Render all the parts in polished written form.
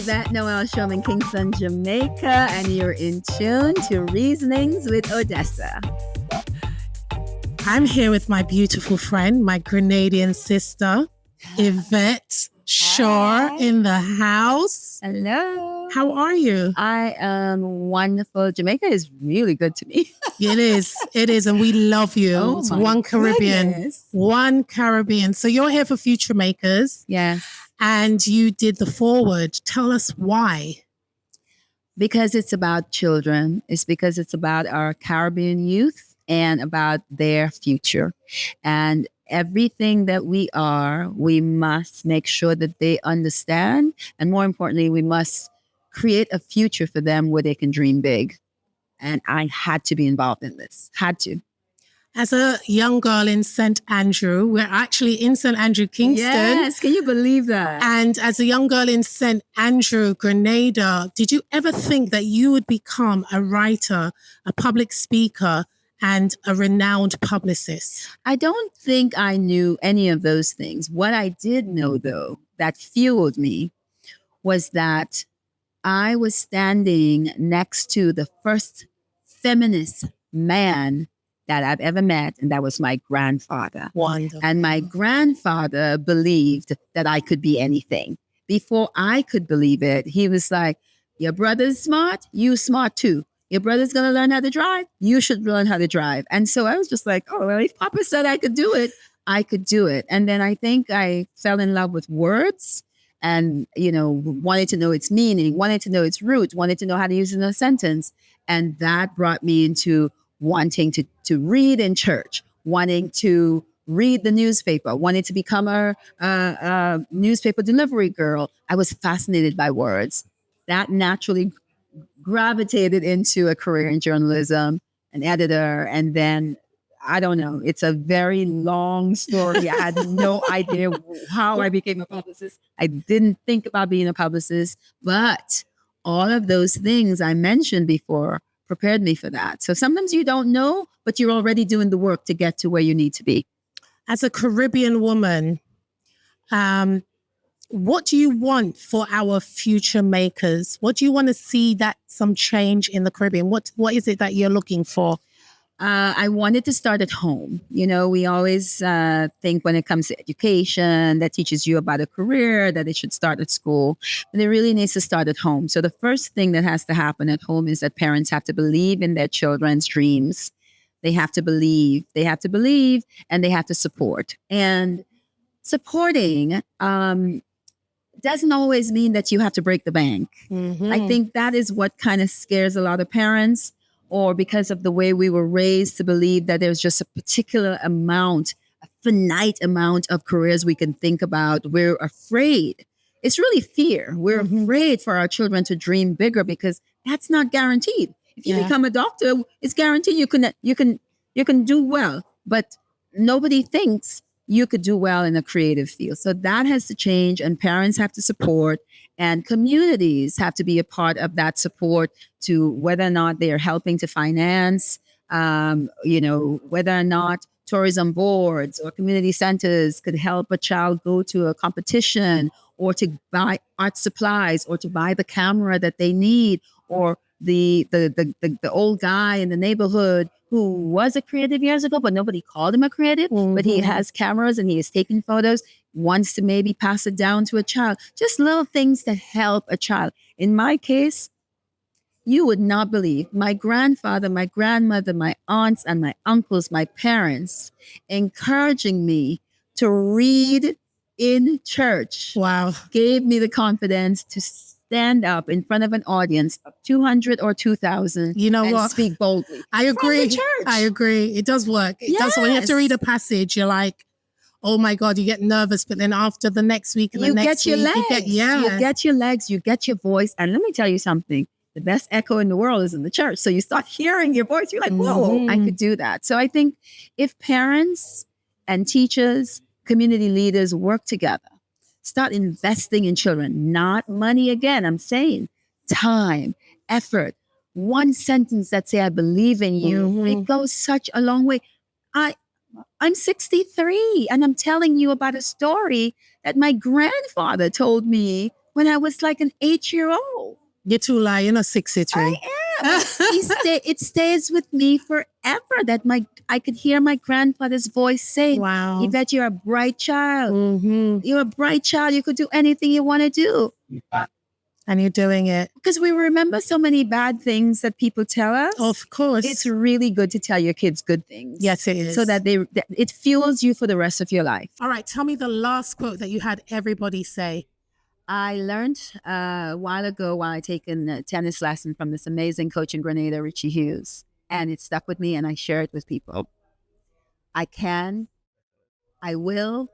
Yvette Noel-Schure in Kingston, Jamaica, and you're in tune to Reasonings with Odessa. I'm here with my beautiful friend, my Grenadian sister, Yvette Noel-Schure in the house. Hello. How are you? I am wonderful. Jamaica is really good to me. It is. And we love you. Oh, It's my one Caribbean. goodness. One Caribbean. So you're here for Future Makers Yes. and you did the foreword. Tell us why. Because it's about children. It's because it's about our Caribbean youth and about their future. And everything that we are, we must make sure that they understand. And more importantly, we must create a future for them where they can dream big. And I had to be involved in this. Had to. As a young girl in St. Andrew, we're actually in St. Andrew, Kingston. Yes, can you believe that? And as a young girl in St. Andrew, Grenada, did you ever think that you would become a writer, a public speaker, and a renowned publicist? I don't think I knew any of those things. What I did know, though, that fueled me was that I was standing next to the first feminist man that I've ever met, and that was my grandfather. Wonderful. And my grandfather believed that I could be anything. Before I could believe it, he was like, your brother's smart, you smart too. Your brother's going to learn how to drive, you should learn how to drive. And so I was just like, oh, well, if Papa said I could do it, I could do it. And then I think I fell in love with words and, wanted to know its meaning, wanted to know its roots, wanted to know how to use it in a sentence. And that brought me into wanting to read in church, wanting to read the newspaper, wanting to become a newspaper delivery girl. I was fascinated by words. That naturally gravitated into a career in journalism, an editor, and then, I don't know, it's a very long story. I had no idea how I became a publicist. I didn't think about being a publicist, but all of those things I mentioned before prepared me for that. So sometimes you don't know, but you're already doing the work to get to where you need to be. As a Caribbean woman, what do you want for our future makers? What do you want to see that some change in the Caribbean? What is it that you're looking for? I wanted to start at home. We always think when it comes to education that teaches you about a career, that it should start at school. And it really needs to start at home. So the first thing that has to happen at home is that parents have to believe in their children's dreams. They have to believe, and they have to support. And supporting doesn't always mean that you have to break the bank. Mm-hmm. I think that is what kind of scares a lot of parents, or because of the way we were raised to believe that there's just a particular amount, a finite amount of careers we can think about. We're afraid. It's really fear. We're afraid for our children to dream bigger because that's not guaranteed. If you become a doctor, it's guaranteed you can do well, but nobody thinks you could do well in a creative field. So that has to change, and parents have to support, and communities have to be a part of that support to whether or not they are helping to finance, whether or not tourism boards or community centers could help a child go to a competition or to buy art supplies or to buy the camera that they need, or the old guy in the neighborhood who was a creative years ago, but nobody called him a creative, but he has cameras and he is taking photos, wants to maybe pass it down to a child. Just little things to help a child. In my case, you would not believe my grandfather, my grandmother, my aunts and my uncles, my parents encouraging me to read in church. Wow. Gave me the confidence to stand up in front of an audience of 200 or 2,000 and speak boldly. I agree. From the church. I agree. It does work. It does. When you have to read a passage, you're like, oh my God, you get nervous. But then after the next week and the next week, you get your legs, you get your voice. And let me tell you something. The best echo in the world is in the church. So you start hearing your voice. You're like, whoa, I could do that. So I think if parents and teachers, community leaders work together, start investing in children, not money again. I'm saying time, effort, one sentence that say, I believe in you. It goes such a long way. I'm 63 and I'm telling you about a story that my grandfather told me when I was like an 8-year-old. You're too loud. You're not 6'3". I am. It stays with me forever that I could hear my grandfather's voice saying, Wow. Yvette, you're a bright child. Mm-hmm. You're a bright child. You could do anything you want to do. And you're doing it. Because we remember so many bad things that people tell us. Of course. It's really good to tell your kids good things. Yes, it is. So that it fuels you for the rest of your life. All right. Tell me the last quote that you had everybody say. I learned a while ago while I taken a tennis lesson from this amazing coach in Grenada, Richie Hughes. And it stuck with me and I share it with people. I can, I will,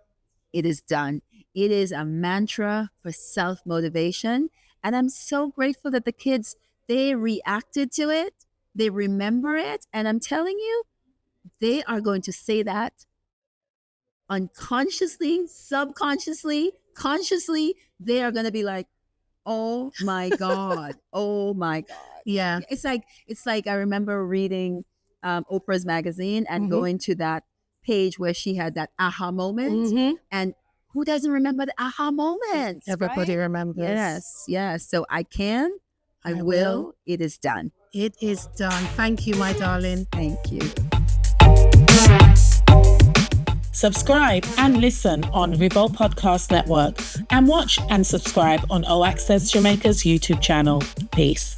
it is done. It is a mantra for self-motivation. And I'm so grateful that the kids, they reacted to it. They remember it. And I'm telling you, they are going to say that unconsciously, subconsciously, consciously. They are going to be like, oh my God. Oh my God. Yeah. It's like I remember reading Oprah's magazine and going to that page where she had that aha moment. And who doesn't remember the aha moment? Everybody right? remembers. Yes. So I can, I will, it is done. It is done. Thank you, my darling. Thank you. Subscribe and listen on Revolt Podcast Network and watch and subscribe on All Access Jamaica's YouTube channel. Peace.